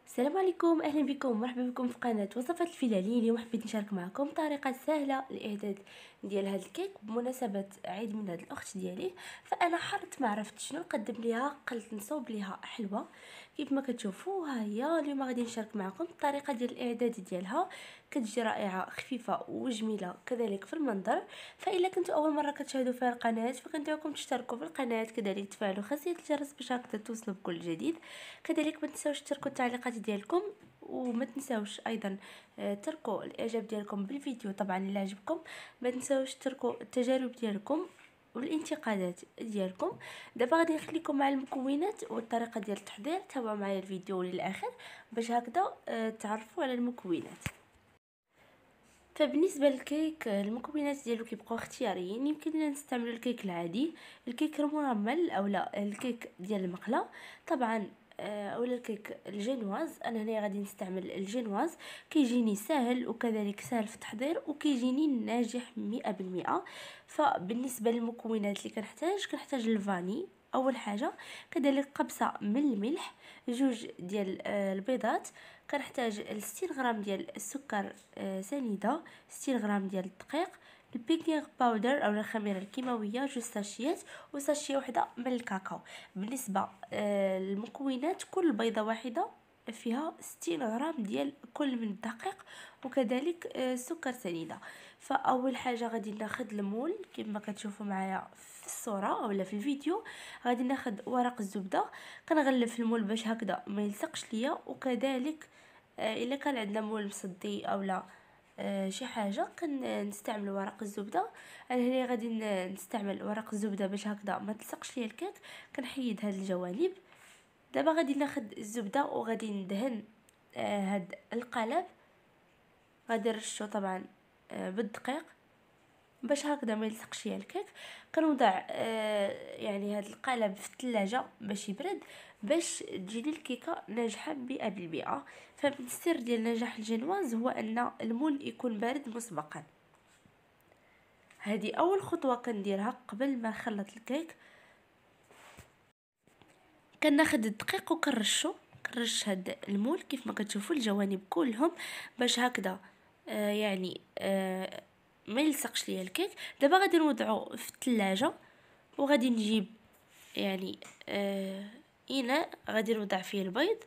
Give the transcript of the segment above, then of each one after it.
السلام عليكم، اهلا بكم، مرحبا بكم في قناه وصفات الفلالي. اليوم حبيت نشارك معكم طريقه سهله لاعداد ديال هذا الكيك بمناسبه عيد ميلاد الاخت ديالي. فانا حرت ما عرفت شنو نقدم ليها، قلت نصوب ليها حلوه كيف ما كتشوفوا. ها هي اليوم غادي نشارك معكم الطريقه ديال الاعداد ديالها، كتجي رائعه خفيفه وجميله كذلك في المنظر. فإلا كنتوا اول مره كتشاهدوا في القناه فكندعوكم تشتركوا في القناه، كذلك تفعلوا خاصيه الجرس باش هكذا توصلوا بكل جديد. كذلك ما تنساوش تتركوا التعليقات ديالكم، وما تنساوش ايضا تركوا الاعجاب ديالكم بالفيديو طبعا الا عجبكم. ما تنساوش تركوا التجارب ديالكم والانتقادات ديالكم. دابا غادي نخليكم مع المكونات والطريقه ديال التحضير. تابعوا معايا الفيديو للاخر باش هكذا تعرفوا على المكونات. فبالنسبه للكيك المكونات ديالو كيبقاو اختياريين. يمكن لنا نستعملوا الكيك العادي، الكيك المرمل او لا الكيك ديال المقله طبعا، اولا الكيك الجينواز. انا هنا غادي نستعمل الجينواز، كيجيني سهل وكذلك سهل في التحضير وكيجيني ناجح 100%. فبالنسبه للمكونات اللي كنحتاج الفاني اول حاجه، كذلك قبصه من الملح، جوج ديال البيضات، كنحتاج 60 غرام ديال السكر سنيده، 60 غرام ديال الدقيق، البيكينغ باودر او الخميره الكيماويه، جوج ساشيات وساشيه وحده من الكاكاو. بالنسبه للمكونات، كل بيضه واحده فيها 60 غرام ديال كل من الدقيق وكذلك سكر سنيده. فاول حاجه غادي ناخذ المول كما كتشوفوا معايا في الصوره اولا في الفيديو. غادي ناخذ ورق الزبده، كنغلف المول باش هكذا ما يلصقش ليا، وكذلك الا كان عندنا مول مصدي او لا شي حاجه كنستعمل ورق الزبده. انا هنا غادي نستعمل ورق الزبده باش هكذا ما تلصقش ليا الكيك. كنحيد هاد الجوانب. دابا غادي ناخذ الزبده وغادي ندهن هاد القالب. غادي نرشو طبعا بالدقيق باش هكذا ما يلصقش ليا الكيك. كنوضع يعني هاد القالب في الثلاجه باش يبرد باش تجيني الكيكه ناجحه 100%. فالسر ديال نجاح الجينواز هو ان المول يكون بارد مسبقا. هذه اول خطوه كنديرها قبل ما نخلط الكيك. كناخذ الدقيق كنرش هاد المول كيف ما كتشوفوا الجوانب كلهم باش هكذا يعني ما يلصقش ليا الكيك. دابا غادي نوضعو في الثلاجه، وغادي نجيب يعني اناء غادي نوضع فيه البيض،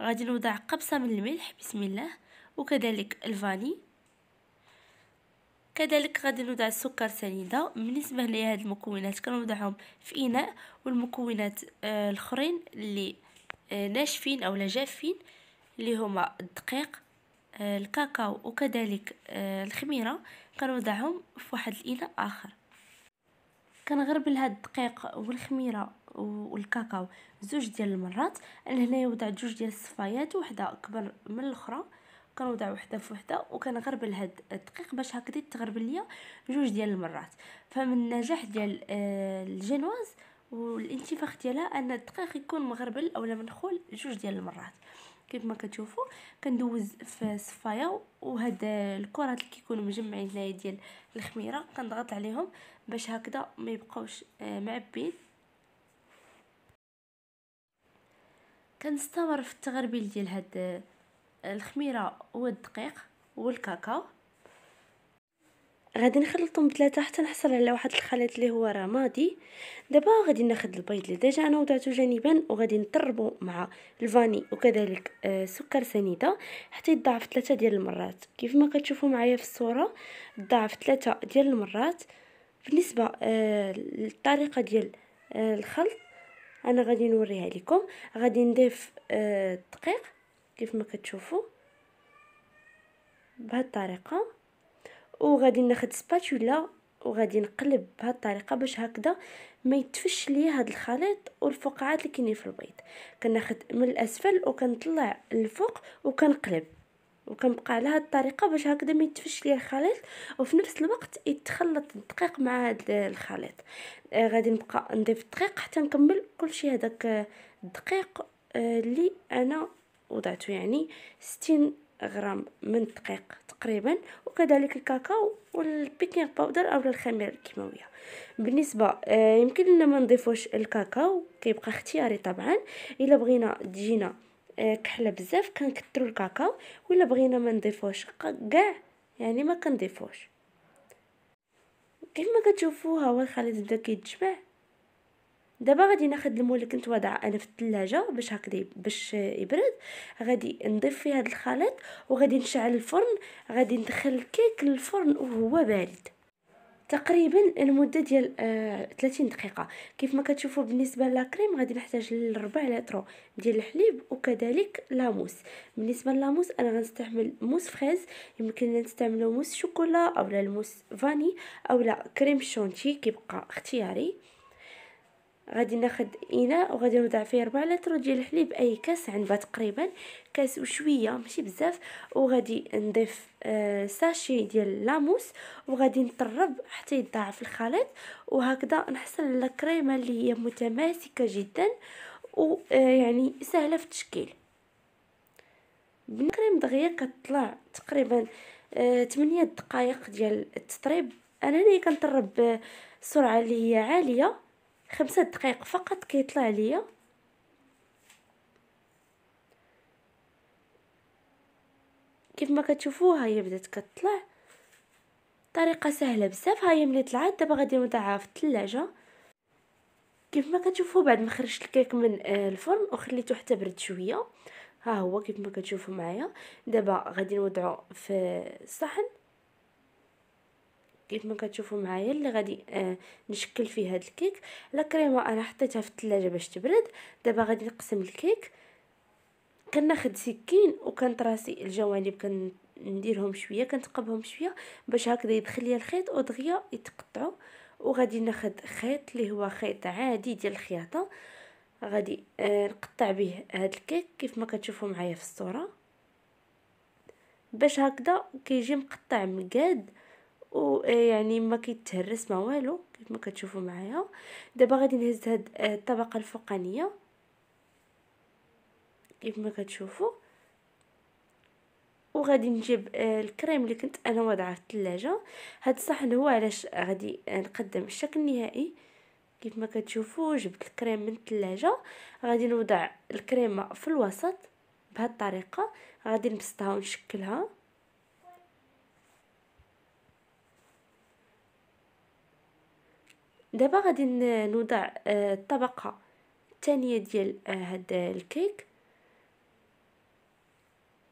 غادي نوضع قبصه من الملح بسم الله، وكذلك الفاني، كذلك غادي نوضع السكر سنيده. بالنسبه لهاد المكونات كنوضعهم في اناء، والمكونات الاخرين اللي ناشفين او جافين اللي هما الدقيق الكاكاو وكذلك الخميره كنوضعهم في واحد الاناء اخر. كنغربل هاد الدقيق والخميره والكاكاو زوج ديال المرات. انا هنايا وضعت جوج ديال الصفايات، وحده اكبر من الاخرى، كنوضع وحده في وحده وكنغربل هاد الدقيق باش هكذا تغربل ليا جوج ديال المرات. فمن النجاح ديال الجينواز والانتفاخ ديالها ان الدقيق يكون مغربل اولا منخول جوج ديال المرات. كيف ما كتشوفوا كندوز في صفايه، وهاد الكرات اللي كيكونوا مجمعين هنايا ديال الخميره كنضغط عليهم باش هكذا ما يبقاوش معبين. كنستمر في التغربيل ديال هاد الخميره والدقيق والكاكاو. غادي نخلطهم بثلاثه حتى نحصل على واحد الخليط اللي هو رمادي. دابا غادي ناخذ البيض اللي ديجا انا وضعته جانبا، وغادي نضربه مع الفاني وكذلك سكر سنيده حتى يتضاعف 3 ديال المرات. كيف ما كتشوفوا معايا في الصوره تضاعف 3 ديال المرات. بالنسبه للطريقه ديال الخلط انا غادي نوريها لكم. غادي نضيف الدقيق كيف ما كتشوفوا بهذه الطريقه، وغادي ناخذ سباتولا وغادي نقلب بهذه الطريقه باش هكذا ما يتفش ليا هذا الخليط والفقاعات اللي كاينين في البيض. كناخذ من الاسفل وكنطلع الفوق وكنقلب، وكنبقى على هذه الطريقه باش هكذا ما يتفش ليا الخليط، وفي نفس الوقت يتخلط الدقيق مع هذا الخليط. غادي نبقى نضيف الدقيق حتى نكمل كلشي. هذاك الدقيق اللي انا وضعته يعني 60 غرام من الدقيق تقريبا، وكذلك الكاكاو والبيكنج باودر او الخميره الكيماويه. بالنسبه يمكن لنا ما نضيفوش الكاكاو، كيبقى اختياري طبعا. الا بغينا تجينا كحله بزاف كنكثروا الكاكاو، ولا بغينا ما نضيفوش كاع يعني ما كنضيفوش. كيف ما كتشوفوا ها هو الخليط بدا كيتجمع. دابا غادي ناخذ المول اللي كنت واضعه انا في الثلاجه باش هكذا باش يبرد، غادي نضيف فيه هذا الخليط وغادي نشعل الفرن. غادي ندخل الكيك للفرن وهو بارد تقريبا لمده ديال 30 دقيقه. كيف ما كتشوفوا بالنسبه للكريم غادي نحتاج ل4 لتر ديال الحليب وكذلك لاموس. بالنسبه للاموس انا غنستعمل موس فريز، يمكن لنا نستعملوا موس شوكولا او لا الموس فاني او لا كريم شونتي، كيبقى اختياري. غادي ناخذ اناء وغادي نوضع فيه 4 لتر ديال الحليب، اي كاس عنبه تقريبا، كاس وشويه ماشي بزاف. وغادي نضيف ساشي ديال لاموس وغادي نطرب حتى يتضاعف الخليط، وهكذا نحصل على كريمه اللي هي متماسكه جدا ويعني سهله في التشكيل. بالكريم دغيا كتطلع تقريبا 8 دقائق ديال التطريب. انا هنا كنطرب بسرعه اللي هي عاليه، 5 دقائق فقط كيطلع ليا. كيف ما كتشوفوا ها هي بدات كتطلع، طريقه سهله بزاف. ها هي ملي طلعت دابا غادي نوضعها في الثلاجه. كيف ما كتشوفوا بعد ما خرجت الكيك من الفرن وخليته حتى برد شويه، ها هو كيف ما كتشوفوا معايا. دابا غادي نوضعو في الصحن كيف ما كتشوفوا معايا اللي غادي نشكل فيه هذا الكيك. لا كريمه انا حطيتها في الثلاجه باش تبرد. دابا غادي نقسم الكيك، كناخذ سكين وكنطراسي الجوانب، كنديرهم شويه كنتقبهم شويه باش هكذا يدخل ليا الخيط ودغيا يتقطعوا. وغادي ناخذ خيط اللي هو خيط عادي ديال الخياطه، غادي نقطع به هذا الكيك كيف ما كتشوفوا معايا في الصوره، باش هكذا كيجي مقطع مقاد ويعني ما كيتهرس ما والو كيف ما كتشوفوا معايا. دابا غادي نهز هاد الطبقه الفوقانيه كيف ما كتشوفوا، وغادي نجيب الكريم اللي كنت انا واضعه في الثلاجه. هاد الصحن هو علاش غادي نقدم الشكل النهائي. كيف ما كتشوفوا جبت الكريم من الثلاجه، غادي نوضع الكريمه في الوسط بهذه الطريقه، غادي نبسطها ونشكلها. دابا غادي نوضع الطبقه الثانيه ديال هاد الكيك.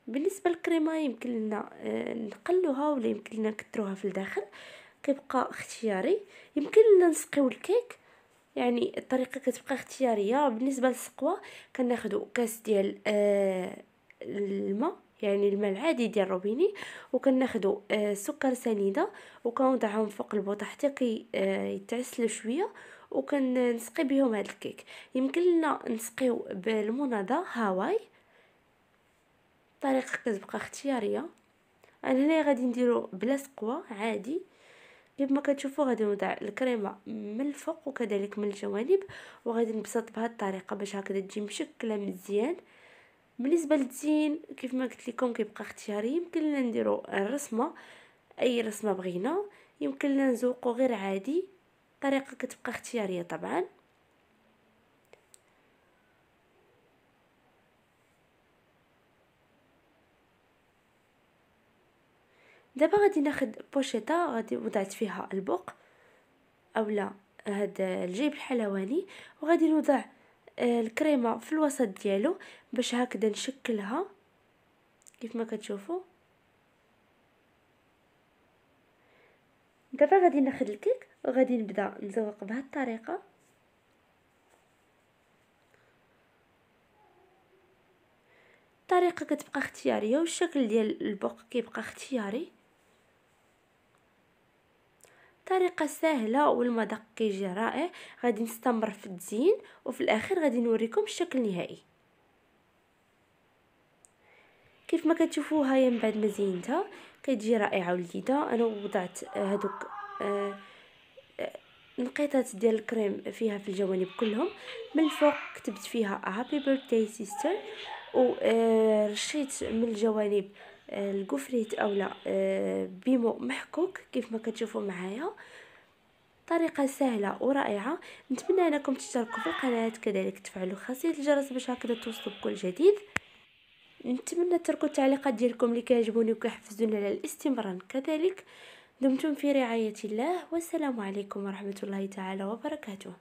بالنسبه للكريمه يمكن لنا نقلوها ولا يمكن لنا نكثروها في الداخل، كيبقى اختياري. يمكن لنا نسقيو الكيك، يعني الطريقه كتبقى اختياريه. بالنسبه للسقوه كناخذوا كاس ديال الماء، يعني الماء العادي ديال الروبيني، وكناخذوا سكر سنيده وكنوضعهم فوق البوطه حتى كي يتعسلوا شويه، وكنسقي بهم هذا الكيك. يمكن لنا نسقيو بالمناضه هاواي، طريقه كتبقى اختياريه. انا هنا غادي نديرو بلا سقوه عادي. كيف ما كتشوفوا غادي نوضع الكريمه من الفوق وكذلك من الجوانب، وغادي نبسط بهذه الطريقه باش هكذا تجي مشكله مزيان. بالنسبه للتزيين كيف ما قلت لكم كيبقى اختياري. يمكن لنا نديرو الرسمه، اي رسمه بغينا، يمكن لنا نزوقو غير عادي، طريقه كتبقى اختياريه طبعا. دابا غادي ناخذ بوشيطه غادي وضعت فيها البوق اولا هذا الجيب الحلواني، وغادي نوضع الكريمه في الوسط ديالو باش هكذا نشكلها كيف ما كتشوفوا. دابا غادي ناخذ الكيك وغادي نبدا نزوق بهذه الطريقه. الطريقه كتبقى اختياريه والشكل ديال البوق كيبقى اختياري. طريقه سهله والمذاق كيجي رائع. غادي نستمر في التزيين وفي الاخير غادي نوريكم الشكل النهائي. كيف ما كتشوفوا هيا من بعد ما زينتها كتجي رائعه ولذيذه. انا وضعت هذوك نقيطات ديال الكريم فيها في الجوانب كلهم. من الفوق كتبت فيها هابي بيرثداي سيستر، ورشيت من الجوانب القفريت اولا بيمو محكوك كيف ما كتشوفوا معايا. طريقة سهلة ورائعة. نتمنى انكم تشتركوا في القناة، كذلك تفعلوا خاصية الجرس باش هكذا توصلوا بكل جديد. نتمنى تركوا التعليقات ديالكم اللي كيعجبوني وكيحفزوني على الاستمرار كذلك. دمتم في رعاية الله، والسلام عليكم ورحمة الله تعالى وبركاته.